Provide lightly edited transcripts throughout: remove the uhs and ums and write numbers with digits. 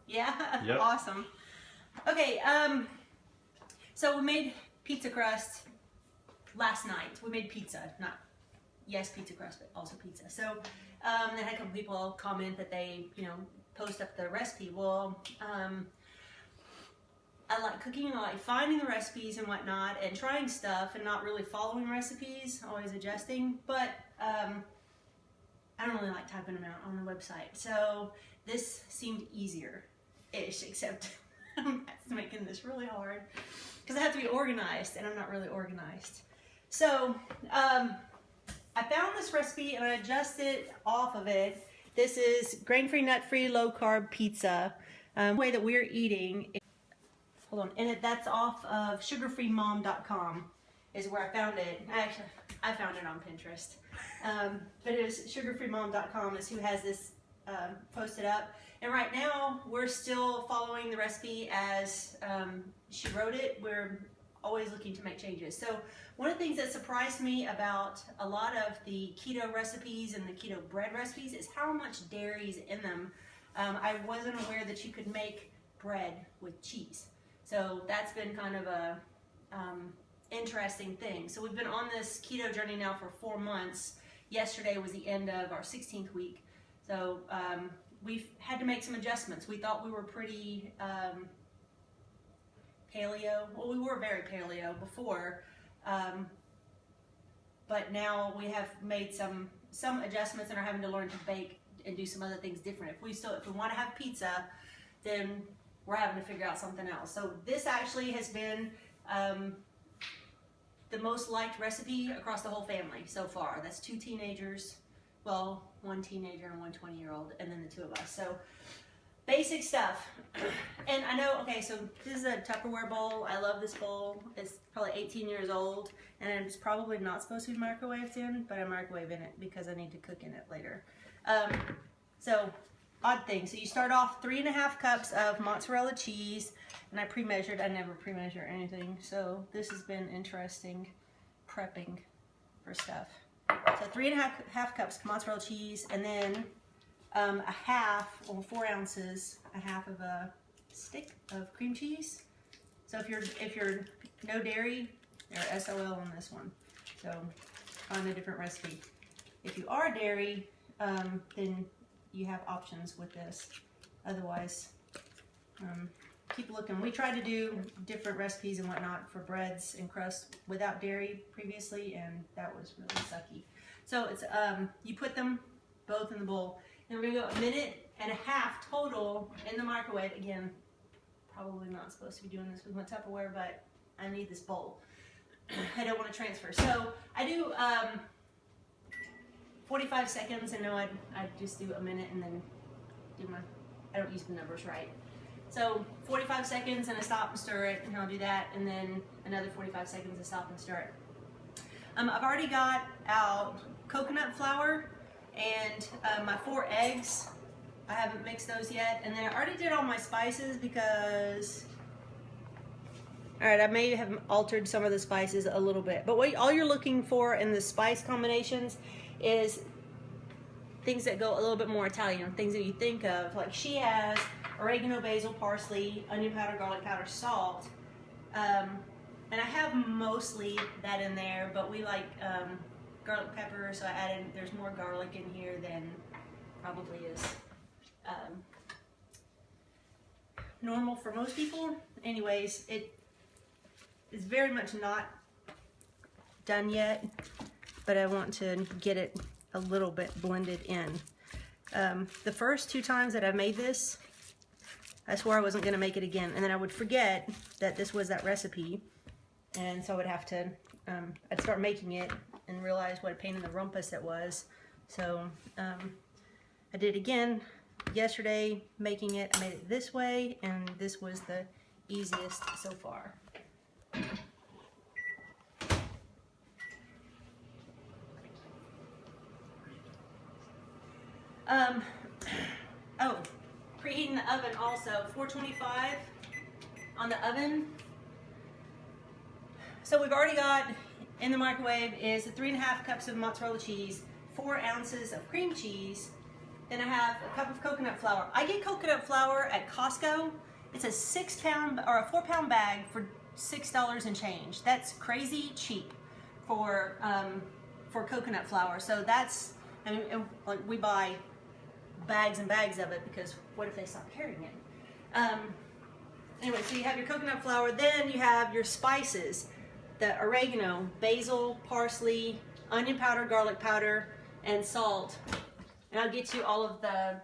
Yeah? Yep. Awesome. Okay, so we made pizza crust last night. We made pizza, not, yes, pizza crust, but also pizza. So then had a couple people comment that they, post up the recipe. Well, I like cooking, I like finding the recipes and whatnot and trying stuff and not really following recipes, always adjusting, but I don't really like typing them out on the website. So this seemed easier-ish, except it's making this really hard because I have to be organized and I'm not really organized. So I found this recipe and I adjusted off of it. This is grain-free, nut-free, low-carb pizza. The way that we're eating, hold on, and that's off of sugarfreemom.com is where I found it. Actually, I found it on Pinterest. But it was sugarfreemom.com is who has this posted up. And right now, we're still following the recipe as she wrote it. We're always looking to make changes. So one of the things that surprised me about a lot of the keto recipes and the keto bread recipes is how much dairy is in them. I wasn't aware that you could make bread with cheese. So that's been kind of a interesting thing. So we've been on this keto journey now for 4 months. Yesterday was the end of our 16th week. So we've had to make some adjustments. We thought we were pretty paleo. Well, we were very paleo before, but now we have made some adjustments and are having to learn to bake and do some other things different. If we want to have pizza, then we're having to figure out something else. So this actually has been the most liked recipe across the whole family so far. That's 2 teenagers, well, 1 teenager and 1 20-year-old, and then the 2 of us. So basic stuff. And I know, okay, so this is a Tupperware bowl. I love this bowl. It's probably 18 years old, and it's probably not supposed to be microwaved in, but I microwave in it because I need to cook in it later. So odd thing. So you start off 3.5 cups of mozzarella cheese, and I pre-measured. I never pre-measure anything, so this has been interesting prepping for stuff. So 3.5 cups mozzarella cheese, and then a half, or 4 ounces, a half of a stick of cream cheese. So if you're no dairy, you're SOL on this one. So find a different recipe. If you are dairy, then you have options with this. Otherwise, keep looking. We tried to do different recipes and whatnot for breads and crust without dairy previously, and that was really sucky. So it's you put them both in the bowl, and we're gonna go 1.5 minutes total in the microwave. Again, probably not supposed to be doing this with my Tupperware, but I need this bowl. I don't want to transfer. So I do 45 seconds, and no, I just do 1 minute and then do I don't use the numbers right. So 45 seconds and I stop and stir it, and I'll do that, and then another 45 seconds and stop and stir it. I've already got out coconut flour and my 4 eggs. I haven't mixed those yet, and then I already did all my spices because, all right, I may have altered some of the spices a little bit, but all you're looking for in the spice combinations is things that go a little bit more Italian, things that you think of. Like she has oregano, basil, parsley, onion powder, garlic powder, salt, and I have mostly that in there, but we like garlic pepper, so I added, there's more garlic in here than probably is normal for most people. Anyways, it is very much not done yet, but I want to get it a little bit blended in. The first 2 times that I've made this, I swore I wasn't going to make it again, and then I would forget that this was that recipe, and so I would have to, I'd start making it and realize what a pain in the rumpus it was. So I did it again yesterday, making it. I made it this way, and this was the easiest so far. Oh, preheating the oven also, 425 on the oven. So we've already got in the microwave is 3.5 cups of mozzarella cheese, 4 ounces of cream cheese, Then I have a cup of coconut flour. I get coconut flour at Costco. It's a 6-pound or a 4-pound bag for $6 and change. That's crazy cheap for coconut flour. So that's, I mean, like we buy bags and bags of it because what if they stop carrying it? Anyway, so you have your coconut flour, then you have your spices, the oregano, basil, parsley, onion powder, garlic powder, and salt. And I'll get you all of the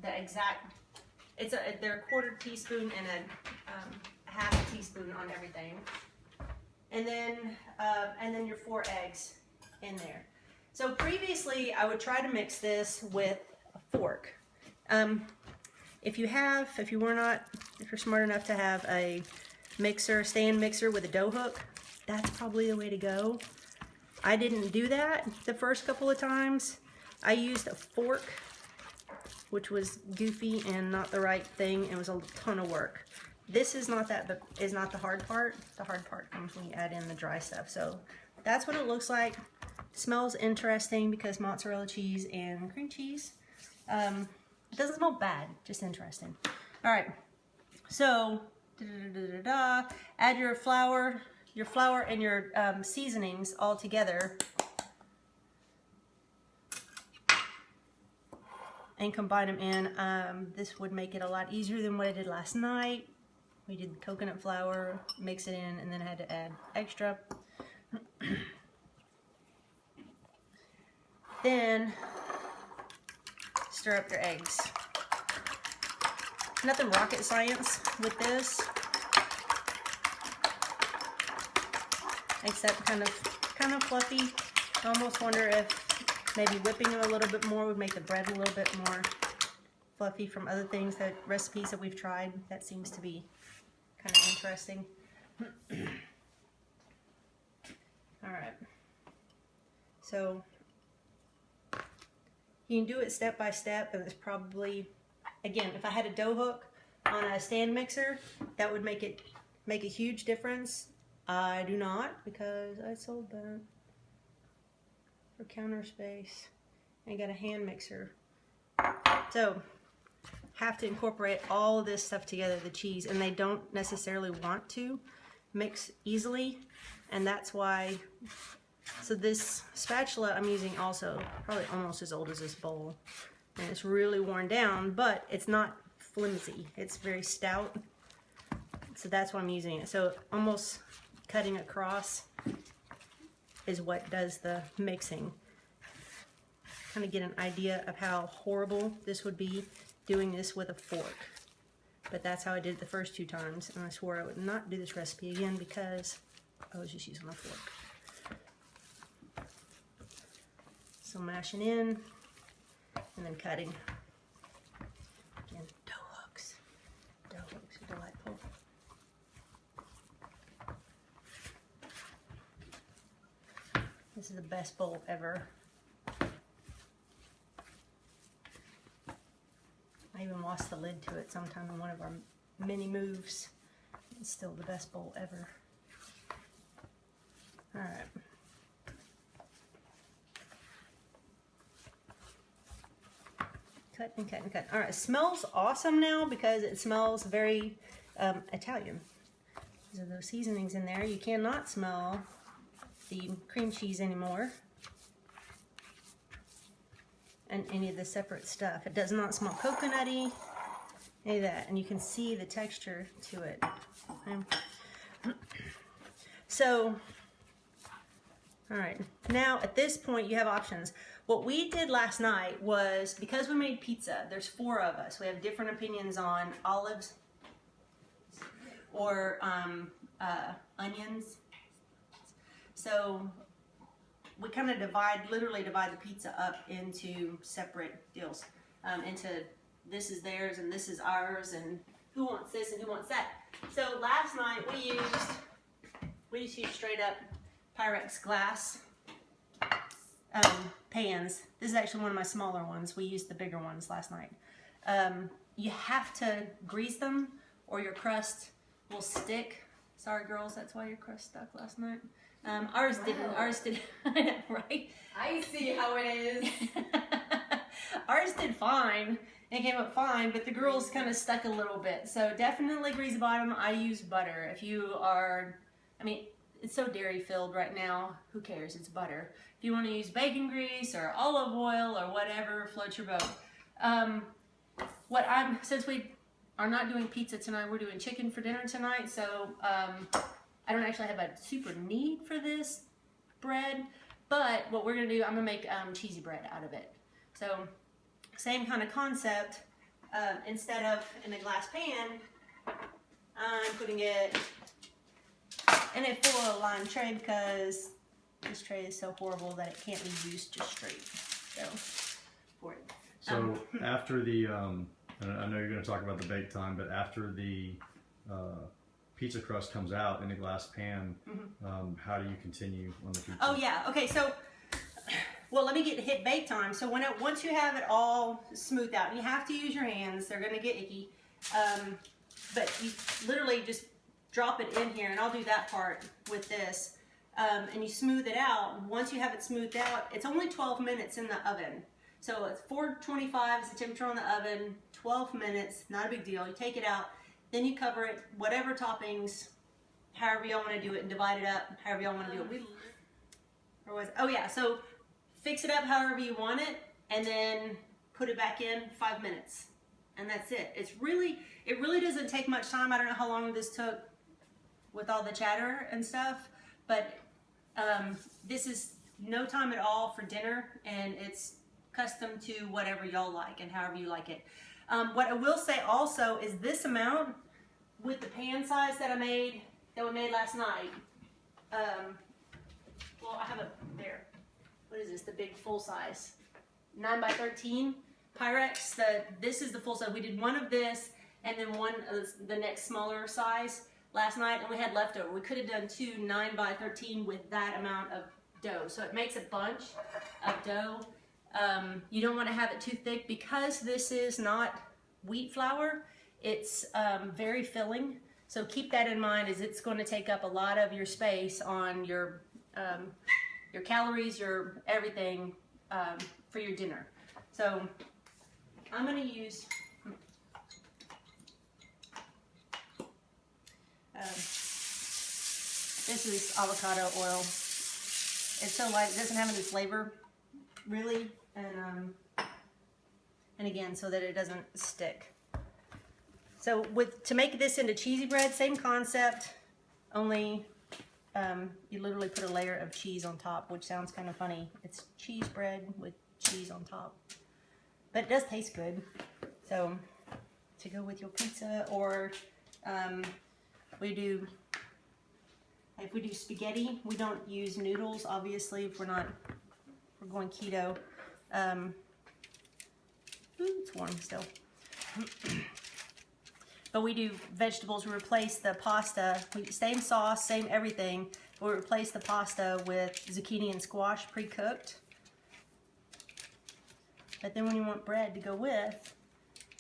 exact, they're a 1/4 teaspoon and a 1/2 teaspoon on everything. And then your 4 eggs in there. So previously I would try to mix this with a fork. If you're smart enough to have a mixer, stand mixer with a dough hook, that's probably the way to go. I didn't do that the first couple of times. I used a fork, which was goofy and not the right thing. It was a ton of work. This is not the hard part. The hard part comes when you add in the dry stuff. So that's what it looks like. Smells interesting because mozzarella cheese and cream cheese. It doesn't smell bad, just interesting. All right, so add your flour and your seasonings all together and combine them in. This would make it a lot easier than what I did last night. We did coconut flour, mix it in, and then I had to add extra. Then stir up your eggs. Nothing rocket science with this, except kind of fluffy. I almost wonder if maybe whipping them a little bit more would make the bread a little bit more fluffy from other things, that recipes that we've tried. That seems to be kind of interesting. All right, so you can do it step by step, and it's probably, again, if I had a dough hook on a stand mixer, that would make a huge difference. I do not, because I sold that for counter space. I got a hand mixer. So, have to incorporate all of this stuff together, the cheese, and they don't necessarily want to mix easily, and that's why. So this spatula I'm using also probably almost as old as this bowl, and it's really worn down, but it's not flimsy. It's very stout, so that's why I'm using it. So almost cutting across is what does the mixing. Kind of get an idea of how horrible this would be doing this with a fork. But that's how I did it the first 2 times, and I swore I would not do this recipe again because I was just using a fork. So mashing in and then cutting. Again, dough hooks. Dough hooks are delightful. This is the best bowl ever. I even lost the lid to it sometime in one of our mini moves. It's still the best bowl ever. All right. Cut and cut and cut. All right, it smells awesome now because it smells very Italian. These are those seasonings in there. You cannot smell the cream cheese anymore and any of the separate stuff. It does not smell coconutty, any of that, and you can see the texture to it. So, all right, now at this point you have options. What we did last night was, because we made pizza, there's 4 of us. We have different opinions on olives or onions. So we kind of literally divide the pizza up into separate deals. Into this is theirs and this is ours, and who wants this and who wants that. So last night we just used straight up Pyrex glass pans. This is actually one of my smaller ones. We used the bigger ones last night. You have to grease them or your crust will stick. Sorry girls, that's why your crust stuck last night. Ours didn't. Ours did. Right? I see how it is. Ours did fine. It came up fine, but the girls kind of stuck a little bit. So definitely grease the bottom. I use butter. If you are, I mean, it's so dairy filled right now. Who cares? It's butter. If you want to use bacon grease or olive oil or whatever, float your boat. Since we are not doing pizza tonight, we're doing chicken for dinner tonight. So I don't actually have a super need for this bread, but what we're gonna do, I'm gonna make cheesy bread out of it. So same kind of concept. Instead of in a glass pan, I'm putting it in a full lime tray because this tray is so horrible that it can't be used just straight. So for it. So after the, I know you're going to talk about the bake time, but after the pizza crust comes out in a glass pan, how do you continue on the pizza? Oh yeah, okay, so, well, let me hit bake time. So once you have it all smoothed out, and you have to use your hands, they're going to get icky, but you literally just drop it in here, and I'll do that part with this, and you smooth it out. Once you have it smoothed out, it's only 12 minutes in the oven. So it's 425 is the temperature on the oven, 12 minutes, not a big deal. You take it out, then you cover it, whatever toppings, however y'all want to do it, and divide it up, however y'all want to do it. Oh yeah, so fix it up however you want it, and then put it back in 5 minutes, and that's it. It really doesn't take much time. I don't know how long this took with all the chatter and stuff, but this is no time at all for dinner, and it's custom to whatever y'all like and however you like it. What I will say also is this amount with the pan size that we made last night. Well, I have it there. What is this? The big full size 9x13 Pyrex. This is the full size. We did one of this and then one of the next smaller size last night, and we had leftover. We could have done 2 9x13 with that amount of dough. So it makes a bunch of dough. You don't want to have it too thick because this is not wheat flour. It's very filling. So keep that in mind, as it's going to take up a lot of your space on your calories, your everything for your dinner. So I'm going to use this is avocado oil. It's so light, it doesn't have any flavor really, and again, so that it doesn't stick. So to make this into cheesy bread, same concept, only you literally put a layer of cheese on top, which sounds kind of funny. It's cheese bread with cheese on top, but it does taste good. So to go with your pizza, or if we do spaghetti, we don't use noodles, obviously, if we're going keto. It's warm still. But we do vegetables. We replace the pasta, same sauce, same everything. We replace the pasta with zucchini and squash pre-cooked. But then when you want bread to go with,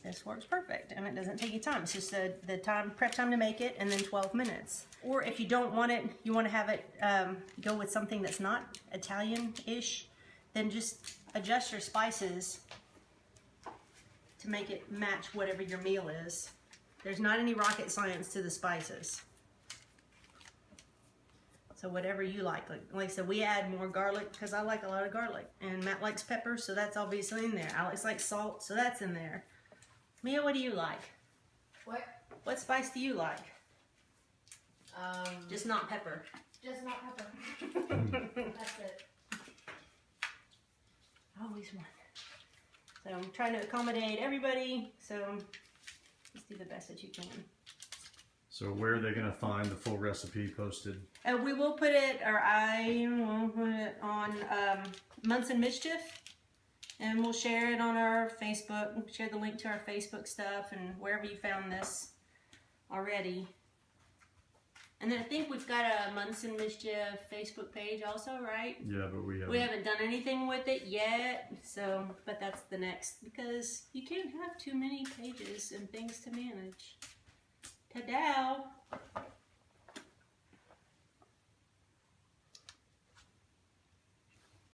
this works perfect, and it doesn't take you time. It's just the prep time to make it, and then 12 minutes. Or if you don't want it, you want to have it go with something that's not Italian-ish, then just adjust your spices to make it match whatever your meal is. There's not any rocket science to the spices. So whatever you like I said, we add more garlic because I like a lot of garlic, and Matt likes pepper, so that's obviously in there. Alex likes salt, so that's in there. Mia, what do you like? What spice do you like? Just not pepper. Just not pepper. That's it. Always one. So I'm trying to accommodate everybody, so just do the best that you can. So where are they going to find the full recipe posted? We will put it, or I will put it on Munson Mischief, and we'll share it on our Facebook. We'll share the link to our Facebook stuff and wherever you found this already. And then I think we've got a Munson Mischief Facebook page also, right? Yeah, but we haven't done anything with it yet. So, but that's the next, because you can't have too many pages and things to manage. Ta-da!